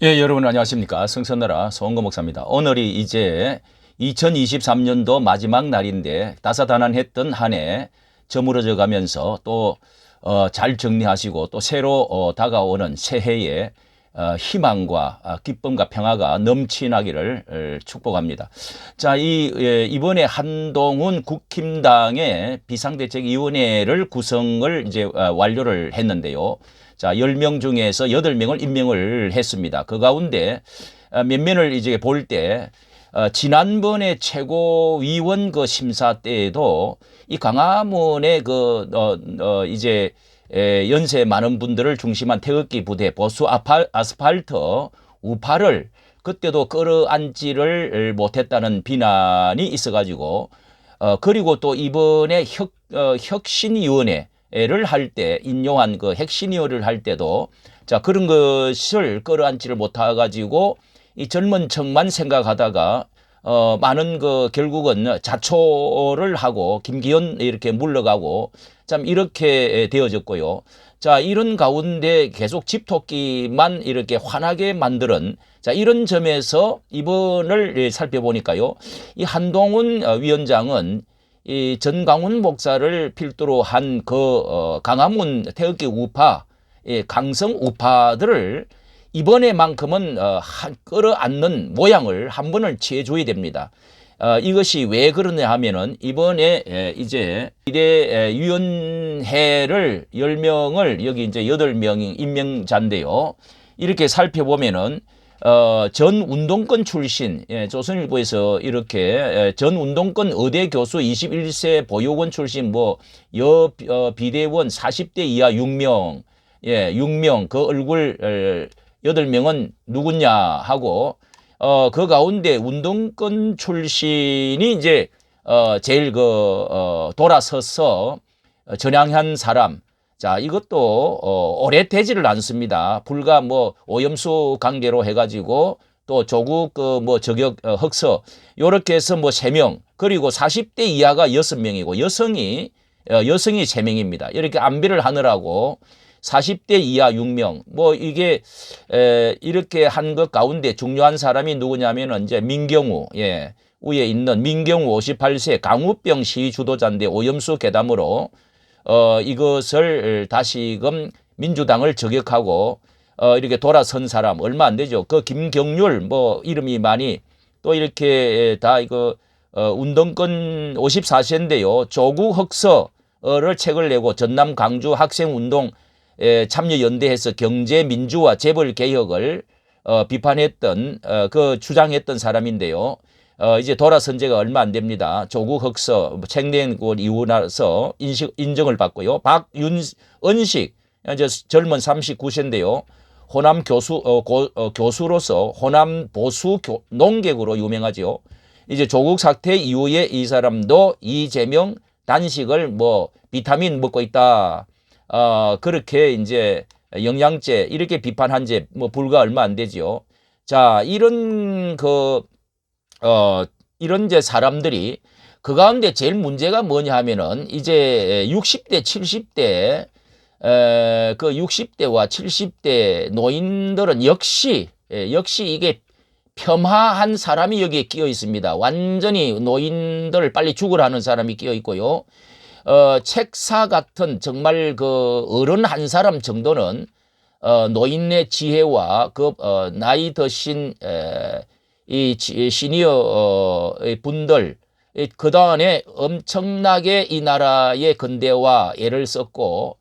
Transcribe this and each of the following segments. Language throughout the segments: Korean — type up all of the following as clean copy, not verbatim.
예, 여러분 안녕하십니까. 성선나라 송은거 목사입니다. 오늘이 이제 2023년도 마지막 날인데 다사다난했던 한 해 저물어져 가면서 또 잘 정리하시고 또 새로 다가오는 새해에 희망과 기쁨과 평화가 넘치나기를 축복합니다. 자, 이번에 한동훈 국힘당의 비상대책위원회를 구성을 이제 완료를 했는데요. 자, 10명 중에서 8명을 임명을 했습니다. 그 가운데 몇 면을 이제 볼 때 지난번에 최고위원 그 심사 때에도 이 광화문의 이제 연세 많은 분들을 중심한 태극기 부대 보수 아스팔트 우파를 그때도 끌어안지를 못했다는 비난이 있어가지고 그리고 또 이번에 혁신위원회를 할 때 인용한 그 핵심위원회를 할 때도 자 그런 것을 끌어안지를 못해가지고 이 젊은 층만 생각하다가 많은 그 결국은 자초를 하고 김기현 이렇게 물러가고 참 이렇게 되어졌고요. 자, 이런 가운데 계속 집토끼만 이렇게 환하게 만드는 자, 이런 점에서 이번을 살펴보니까요. 이 한동훈 위원장은 이 전강훈 목사를 필두로 한 그 강화문 태극기 우파, 강성 우파들을 이번에만큼은 끌어안는 모양을 한 번을 취해줘야 됩니다. 이것이 왜 그러냐 하면은 이번에 이제 비대위원회를 10명을 여기 이제 8명이 임명자인데요. 이렇게 살펴보면은 전 운동권 출신, 조선일보에서 이렇게 전 운동권 의대 교수 21세 보육원 출신 비대원 40대 이하 6명, 6명 그 얼굴 8명은 누구냐 하고 그 가운데 운동권 출신이 이제 제일 돌아서서 전향한 사람. 자, 이것도 오래 되지를 않습니다. 불과 오염수 관계로 해가지고 또 조국 저격 흑서 요렇게 해서 3명 그리고 40대 이하가 6명이고 여성이 3명입니다. 이렇게 안배를 하느라고 40대 이하 6명 이게 이렇게 한 것 가운데 중요한 사람이 누구냐면은 이제 민경우 위에 있는 민경우 58세 강우병 시위 주도자인데 오염수 괴담으로 이것을 다시금 민주당을 저격하고 이렇게 돌아선 사람 얼마 안 되죠. 그 김경률 이름이 많이 또 이렇게 다 이거 운동권 54세인데요. 조국 흑서를 책을 내고 전남 강주 학생운동 참여연대해서 경제 민주화 재벌 개혁을 비판했던 주장했던 사람인데요. 이제 돌아선 지가 얼마 안 됩니다. 조국 흑서 책 낸 것 이후 나서 인정을 받고요. 박윤은식 이제 젊은 39세인데요. 호남 교수로서 호남 보수 농객으로 유명하죠. 이제 조국 사태 이후에 이 사람도 이재명 단식을 비타민 먹고 있다. 그렇게 이제 영양제 이렇게 비판한 지 불과 얼마 안 되죠. 자, 이런 이런 이제 사람들이 그 가운데 제일 문제가 뭐냐 하면은 이제 60대, 70대, 그 60대와 70대 노인들은 역시 이게 폄하한 사람이 여기에 끼어 있습니다. 완전히 노인들을 빨리 죽으라는 사람이 끼어 있고요. 책사 같은 정말 그 어른 한 사람 정도는 노인의 지혜와 나이 드신 이 시니어 분들 그동안에 엄청나게 이 나라의 근대화 애를 썼고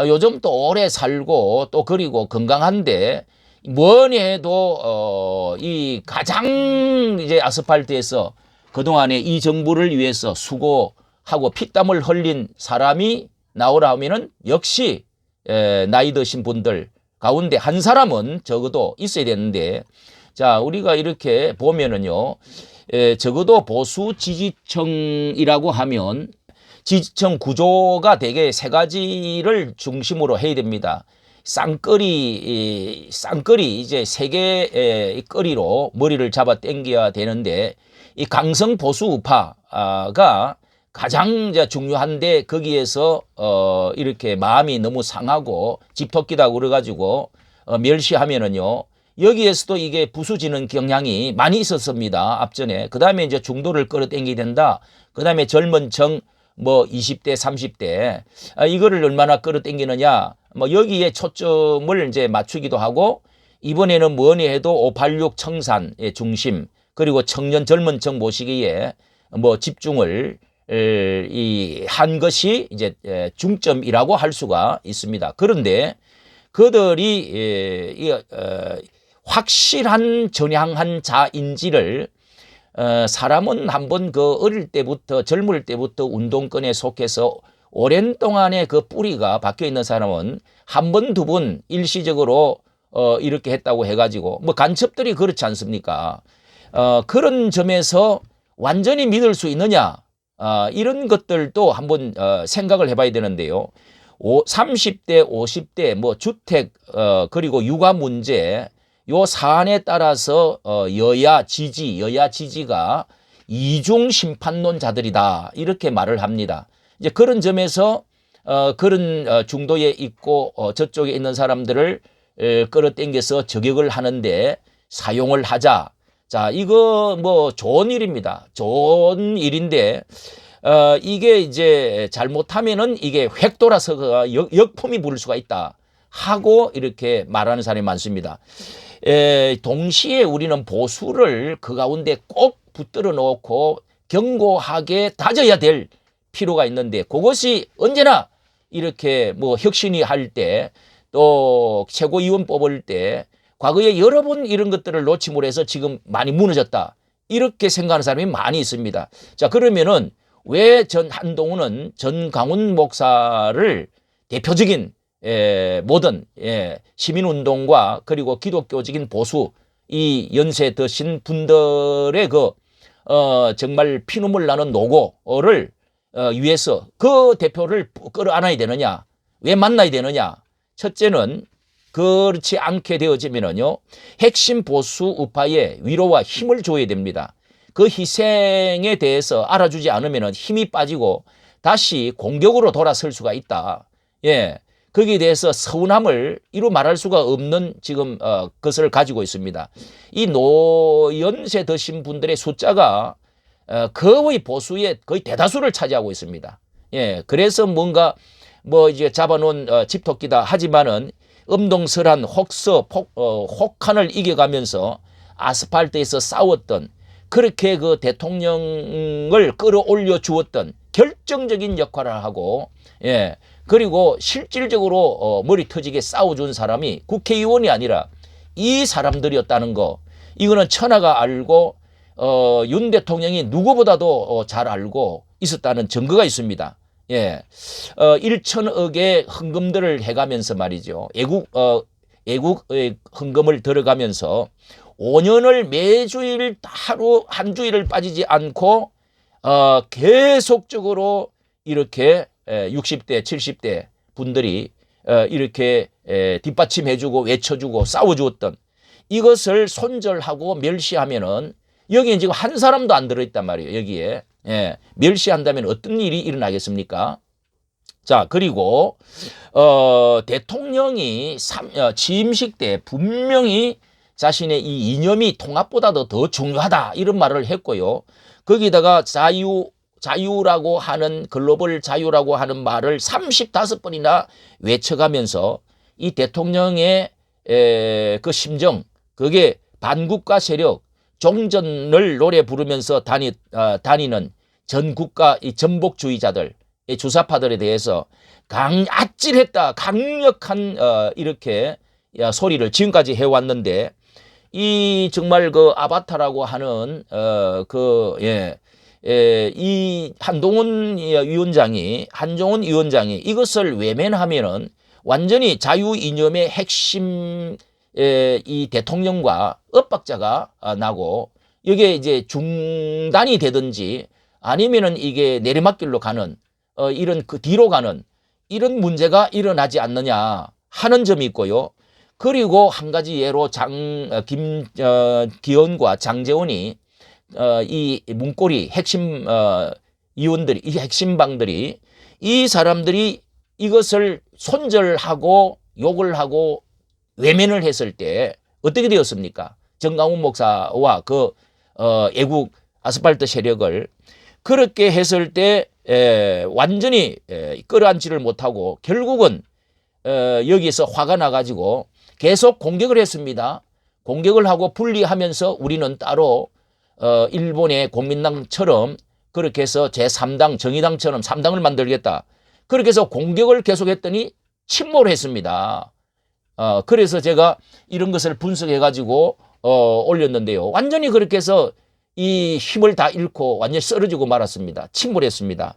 요즘 또 오래 살고 또 그리고 건강한데 뭐니 해도 이 가장 이제 아스팔트에서 그동안에 이 정부를 위해서 수고하고 피땀을 흘린 사람이 나오라 하면은 역시 나이 드신 분들 가운데 한 사람은 적어도 있어야 되는데 자, 우리가 이렇게 보면은요, 적어도 보수 지지층이라고 하면 지지층 구조가 되게 세 가지를 중심으로 해야 됩니다. 쌍끌이 이제 세 개의 끌이로 머리를 잡아 당겨야 되는데 이 강성 보수 우파가 가장 중요한데 거기에서 이렇게 마음이 너무 상하고 집토끼다 그래가지고 멸시하면은요. 여기에서도 이게 부수지는 경향이 많이 있었습니다. 앞전에. 그 다음에 이제 중도를 끌어당기게 된다. 그 다음에 젊은 층, 뭐 20대, 30대, 이거를 얼마나 끌어당기느냐. 뭐 여기에 초점을 이제 맞추기도 하고, 이번에는 뭐니 해도 586 청산의 중심, 그리고 청년 젊은 층 모시기에 뭐 집중을 한 것이 이제 중점이라고 할 수가 있습니다. 그런데 그들이 확실한 전향한 자인지를 사람은 한번 그 어릴 때부터 젊을 때부터 운동권에 속해서 오랜 동안의 그 뿌리가 박혀 있는 사람은 한 번, 두 번 일시적으로 이렇게 했다고 해가지고 뭐 간첩들이 그렇지 않습니까? 그런 점에서 완전히 믿을 수 있느냐? 이런 것들도 한번 생각을 해봐야 되는데요. 30대, 50대 뭐 주택 그리고 육아 문제 요 사안에 따라서 여야 지지가 이중 심판론자들이다 이렇게 말을 합니다. 이제 그런 점에서 그런 중도에 있고 저쪽에 있는 사람들을 끌어당겨서 저격을 하는데 사용을 하자. 자, 이거 뭐 좋은 일입니다. 좋은 일인데 이게 이제 잘못하면은 이게 획 돌아서 역품이 부를 수가 있다 하고 이렇게 말하는 사람이 많습니다. 동시에 우리는 보수를 그 가운데 꼭 붙들어 놓고 견고하게 다져야 될 필요가 있는데 그것이 언제나 이렇게 뭐 혁신이 할 때 또 최고위원 뽑을 때 과거에 여러 번 이런 것들을 놓치 못해서 지금 많이 무너졌다 이렇게 생각하는 사람이 많이 있습니다. 자, 그러면은 왜 한동훈은 전강훈 목사를 대표적인 모든 시민운동과 그리고 기독교적인 보수 이 연세 드신 분들의 그 정말 피눈물 나는 노고를 위해서 그 대표를 끌어안아야 되느냐, 왜 만나야 되느냐. 첫째는 그렇지 않게 되어지면은요 핵심 보수 우파에 위로와 힘을 줘야 됩니다. 그 희생에 대해서 알아주지 않으면 힘이 빠지고 다시 공격으로 돌아설 수가 있다. 예, 거기에 대해서 서운함을 이루 말할 수가 없는 지금 것을 가지고 있습니다. 이 노연세 드신 분들의 숫자가 거의 보수의 거의 대다수를 차지하고 있습니다. 예, 그래서 뭔가 뭐 이제 잡아놓은 집토끼다 하지만은 엄동설한 혹한을 이겨가면서 아스팔트에서 싸웠던 그렇게 그 대통령을 끌어올려 주었던 결정적인 역할을 하고 그리고 실질적으로 머리 터지게 싸워준 사람이 국회의원이 아니라 이 사람들이었다는 거 이거는 천하가 알고 윤 대통령이 누구보다도 잘 알고 있었다는 증거가 있습니다. 1천억의 헌금들을 해가면서 말이죠. 애국의 헌금을 들어가면서 5년을 매주일 하루 한 주일을 빠지지 않고 계속적으로 이렇게 60대 70대 분들이 이렇게 뒷받침해주고 외쳐주고 싸워주었던 이것을 손절하고 멸시하면은 여기에 지금 한 사람도 안 들어있단 말이에요. 여기에 멸시한다면 어떤 일이 일어나겠습니까? 자, 그리고 대통령이 취임식 때 분명히 자신의 이 이념이 통합보다도 더 중요하다 이런 말을 했고요. 거기다가 자유라고 하는 글로벌 자유라고 하는 말을 35번이나 외쳐가면서 이 대통령의 그 심정 그게 반국가 세력 종전을 노래 부르면서 다니는 전국가 이 전복주의자들 주사파들에 대해서 아찔했다 강력한 이렇게 소리를 지금까지 해왔는데 이 정말 그 아바타라고 하는 이 한동훈 위원장이 이것을 외면하면은 완전히 자유 이념의 핵심 이 대통령과 엇박자가 나고 이게 이제 중단이 되든지 아니면은 이게 내리막길로 가는 이런 그 뒤로 가는 이런 문제가 일어나지 않느냐 하는 점이 있고요. 그리고 한 가지 예로 기현과 장제원이 이 문고리 핵심 의원들이 이 핵심방들이 이 사람들이 이것을 손절하고 욕을 하고 외면을 했을 때 어떻게 되었습니까? 정강훈 목사와 그 애국 아스팔트 세력을 그렇게 했을 때 완전히 끌어안지를 못하고 결국은 여기서 화가 나가지고 계속 공격을 했습니다. 공격을 하고 분리하면서 우리는 따로 일본의国민당처럼 그렇게 해서 제3당 정의당처럼 3당을 만들겠다. 그렇게 해서 공격을 계속했더니 침몰을 했습니다. 그래서 제가 이런 것을 분석해 가지고 올렸는데요. 완전히 그렇게 해서 이 힘을 다 잃고 완전히 쓰러지고 말았습니다. 침몰했습니다.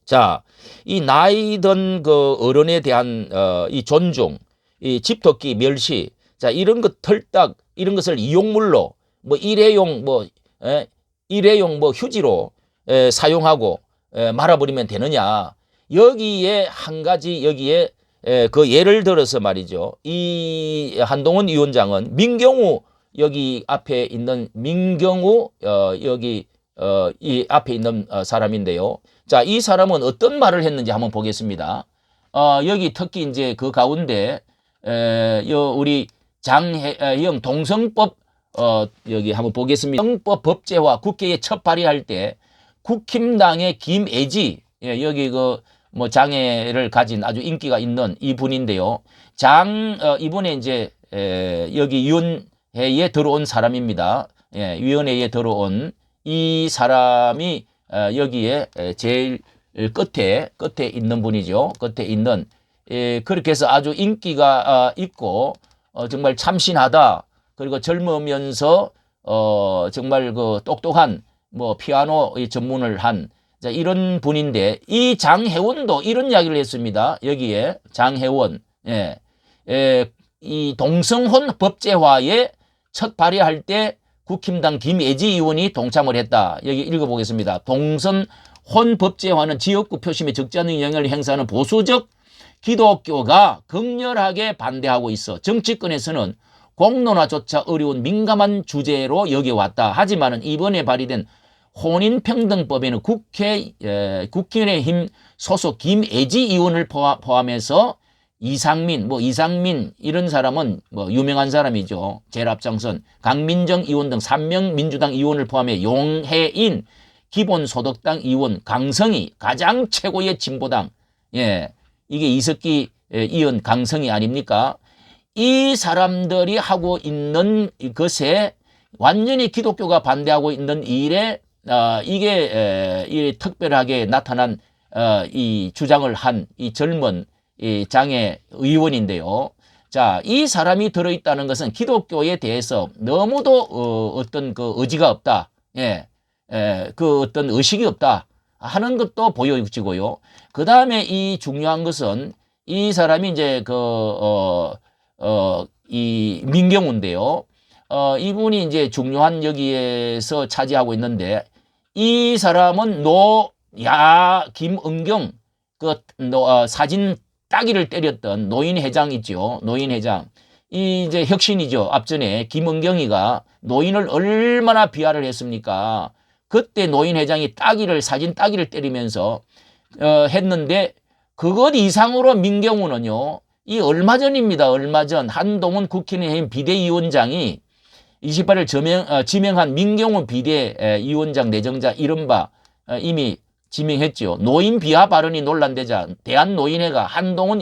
자, 이 나이 든 그 어른에 대한 이 존중, 이 집토끼, 멸시, 자 이런 것 털딱 이런 것을 이용물로 뭐 일회용 일회용 휴지로 사용하고 말아버리면 되느냐? 여기에 한 가지 여기에 그 예를 들어서 말이죠. 이 한동훈 위원장은 민경우 여기 앞에 있는 민경우 여기 이 앞에 있는 사람인데요. 자, 이 사람은 어떤 말을 했는지 한번 보겠습니다. 여기 특히 이제 그 가운데 우리 장혜영 동성법 여기 한번 보겠습니다. 동성법 법제화 국회에 첫 발의할 때 국힘당의 김애지 여기 그 뭐 장애를 가진 아주 인기가 있는 이분인데요. 이분에 이제 여기 위원회에 들어온 사람입니다. 위원회에 들어온 이 사람이 여기에 제일 끝에 있는 분이죠. 끝에 있는 그렇게 해서 아주 인기가 있고 정말 참신하다. 그리고 젊으면서 정말 그 똑똑한 뭐 피아노 전문을 한 자, 이런 분인데 이 장혜원도 이런 이야기를 했습니다. 여기에 장혜원 이 동성혼 법제화에 첫 발의할 때 국힘당 김애지 의원이 동참을 했다. 여기 읽어보겠습니다. 동성혼 법제화는 지역구 표심에 적지 않은 영향을 행사하는 보수적 기독교가 극렬하게 반대하고 있어 정치권에서는 공론화조차 어려운 민감한 주제로 여겨왔다. 하지만 이번에 발의된 혼인평등법에는 국민의힘 소속 김애지 의원을 포함해서 이상민 이런 사람은 뭐 유명한 사람이죠. 제일 앞장선 강민정 의원 등 3명 민주당 의원을 포함해 용해인 기본소득당 의원 강성희 가장 최고의 진보당 이게 이석기 의원 강성희 아닙니까? 이 사람들이 하고 있는 것에 완전히 기독교가 반대하고 있는 일에 이게 특별하게 나타난 이 주장을 한 이 젊은 이 장애 의원인데요. 자, 이 사람이 들어있다는 것은 기독교에 대해서 너무도 어떤 그 의지가 없다. 그 어떤 의식이 없다 하는 것도 보여지고요. 그 다음에 이 중요한 것은 이 사람이 이제 이 민경우인데요. 이분이 이제 중요한 여기에서 차지하고 있는데 이 사람은 김은경 사진 따기를 때렸던 노인회장 있죠. 노인회장. 이 이제 혁신이죠. 앞전에 김은경이가 노인을 얼마나 비하를 했습니까? 그때 노인회장이 사진 따기를 때리면서 했는데 그것 이상으로 민경우는요. 이 얼마 전입니다. 얼마 전 한동훈 국민의힘 비대위원장이 28일 지명한 민경우 비대위원장 내정자 이른바 이미 지명했죠. 노인 비하 발언이 논란되자 대한노인회가 한동훈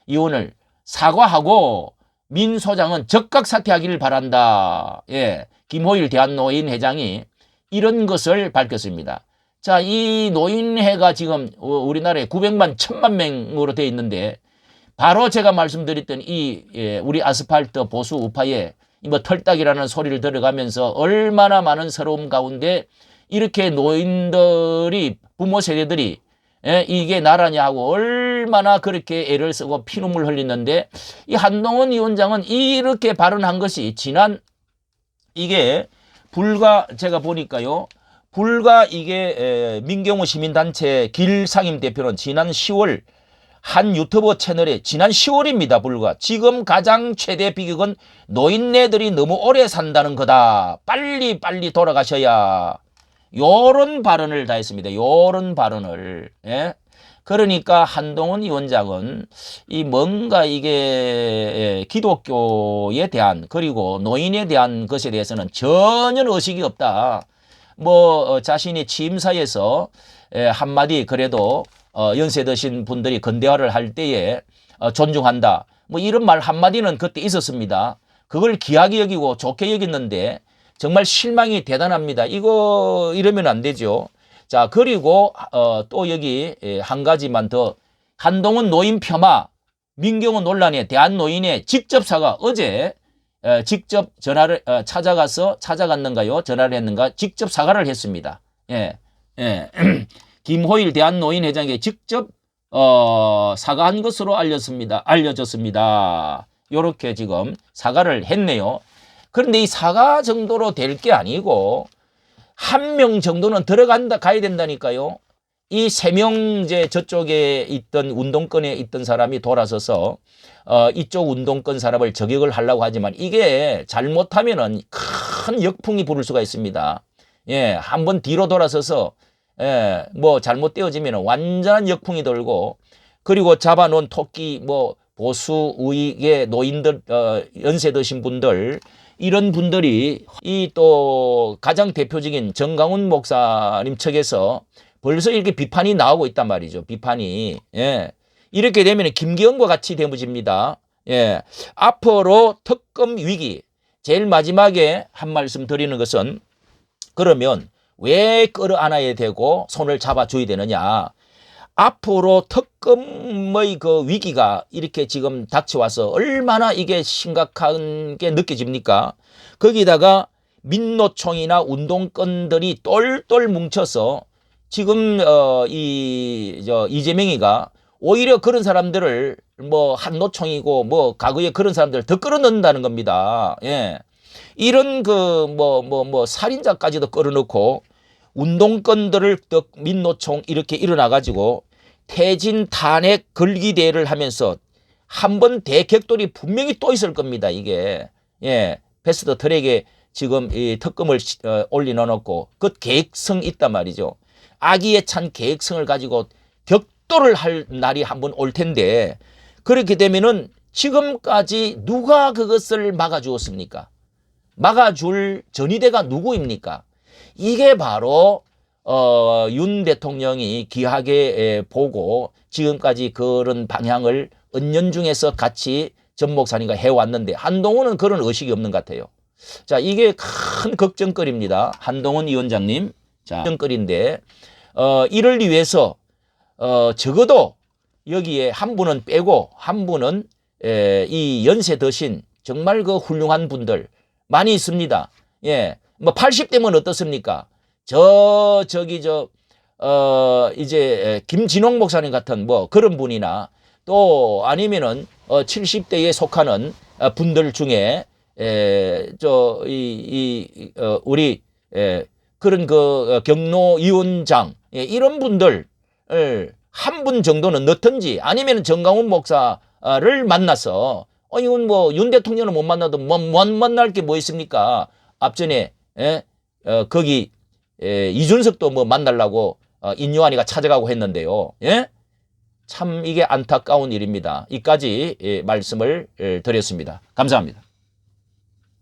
의원을 사과하고 민 소장은 즉각 사퇴하기를 바란다. 김호일 대한노인회장이 이런 것을 밝혔습니다. 자, 이 노인회가 지금 우리나라에 900만, 1000만 명으로 되어 있는데 바로 제가 말씀드렸던 우리 아스팔트 보수 우파에 뭐 털딱이라는 소리를 들어가면서 얼마나 많은 서러움 가운데 이렇게 노인들이 부모 세대들이 이게 나라냐 하고 얼마나 그렇게 애를 쓰고 피눈물 흘리는데 이 한동훈 위원장은 이렇게 발언한 것이 이게 불과 제가 보니까요. 불과 이게 민경우 시민단체 길상임 대표는 지난 10월 한 유튜브 채널에 지난 10월입니다. 불과 지금 가장 최대 비극은 노인네들이 너무 오래 산다는 거다. 빨리 돌아가셔야 요런 발언을 다 했습니다. 요런 발언을 그러니까 한동훈 위원장은 이 뭔가 이게 기독교에 대한 그리고 노인에 대한 것에 대해서는 전혀 의식이 없다. 뭐 자신이 취임사에서 한마디 그래도 연세 드신 분들이 건대화를 할 때에 존중한다. 뭐 이런 말 한마디는 그때 있었습니다. 그걸 귀하게 여기고 좋게 여겼는데 정말 실망이 대단합니다. 이거 이러면 안 되죠. 자, 그리고 또 여기 한 가지만 더. 한동훈 노인 폄하 민경호 논란에 대한 노인의 직접 사과. 어제 직접 전화를 찾아갔는가요? 전화를 했는가? 직접 사과를 했습니다. 예, 예. 김호일 대한노인회장에게 직접 사과한 것으로 알려졌습니다. 이렇게 지금 사과를 했네요. 그런데 이 사과 정도로 될 게 아니고 한 명 정도는 가야 된다니까요. 이 3명 이제 저쪽에 있던 운동권에 있던 사람이 돌아서서 이쪽 운동권 사람을 저격을 하려고 하지만 이게 잘못하면은 큰 역풍이 부를 수가 있습니다. 예, 한번 뒤로 돌아서서 뭐 잘못되어지면 완전한 역풍이 돌고 그리고 잡아놓은 토끼 뭐 보수 우익의 노인들 연세 드신 분들 이런 분들이 이 또 가장 대표적인 정강훈 목사님 측에서 벌써 이렇게 비판이 나오고 있단 말이죠. 비판이. 예. 이렇게 되면 김기현과 같이 되어집니다. 예. 앞으로 특검 위기 제일 마지막에 한 말씀 드리는 것은 그러면 왜 끌어안아야 되고 손을 잡아줘야 되느냐. 앞으로 특검의 그 위기가 이렇게 지금 닥쳐와서 얼마나 이게 심각한 게 느껴집니까? 거기다가 민노총이나 운동권들이 똘똘 뭉쳐서 지금 이재명이가 오히려 그런 사람들을 뭐 한노총이고 뭐 과거에 그런 사람들을 더 끌어넣는다는 겁니다. 예. 이런 살인자까지도 끌어넣고 운동권들을 민노총 이렇게 일어나가지고 퇴진 탄핵 걸기대회를 하면서 한 번 대격돌이 분명히 또 있을 겁니다. 이게 예 패스트 트랙에 지금 이 특검을 올려놓고 그 계획성 있단 말이죠. 악의에 찬 계획성을 가지고 격돌을 할 날이 한 번 올 텐데 그렇게 되면은 지금까지 누가 그것을 막아주었습니까? 막아줄 전위대가 누구입니까? 이게 바로 윤 대통령이 귀하게 보고 지금까지 그런 방향을 은연중에서 같이 전 목사님과 해왔는데 한동훈은 그런 의식이 없는 것 같아요. 자, 이게 큰 걱정거리입니다. 한동훈 위원장님. 자, 걱정거리인데 이를 위해서 적어도 여기에 한 분은 빼고 한 분은 이 연세 드신 정말 그 훌륭한 분들 많이 있습니다. 예. 뭐 80대면 어떻습니까? 이제 김진홍 목사님 같은 뭐 그런 분이나 또 아니면은 70대에 속하는 분들 중에 우리 그런 그 경로위원장 이런 분들 한 분 정도는 넣든지 아니면 정강훈 목사를 만나서 이건 뭐 윤 대통령을 못 만나도 못 만날 게 뭐 있습니까? 앞전에 거기 이준석도 뭐 만나려고 인요한이가 찾아가고 했는데요. 예? 참 이게 안타까운 일입니다. 이까지 말씀을 드렸습니다. 감사합니다.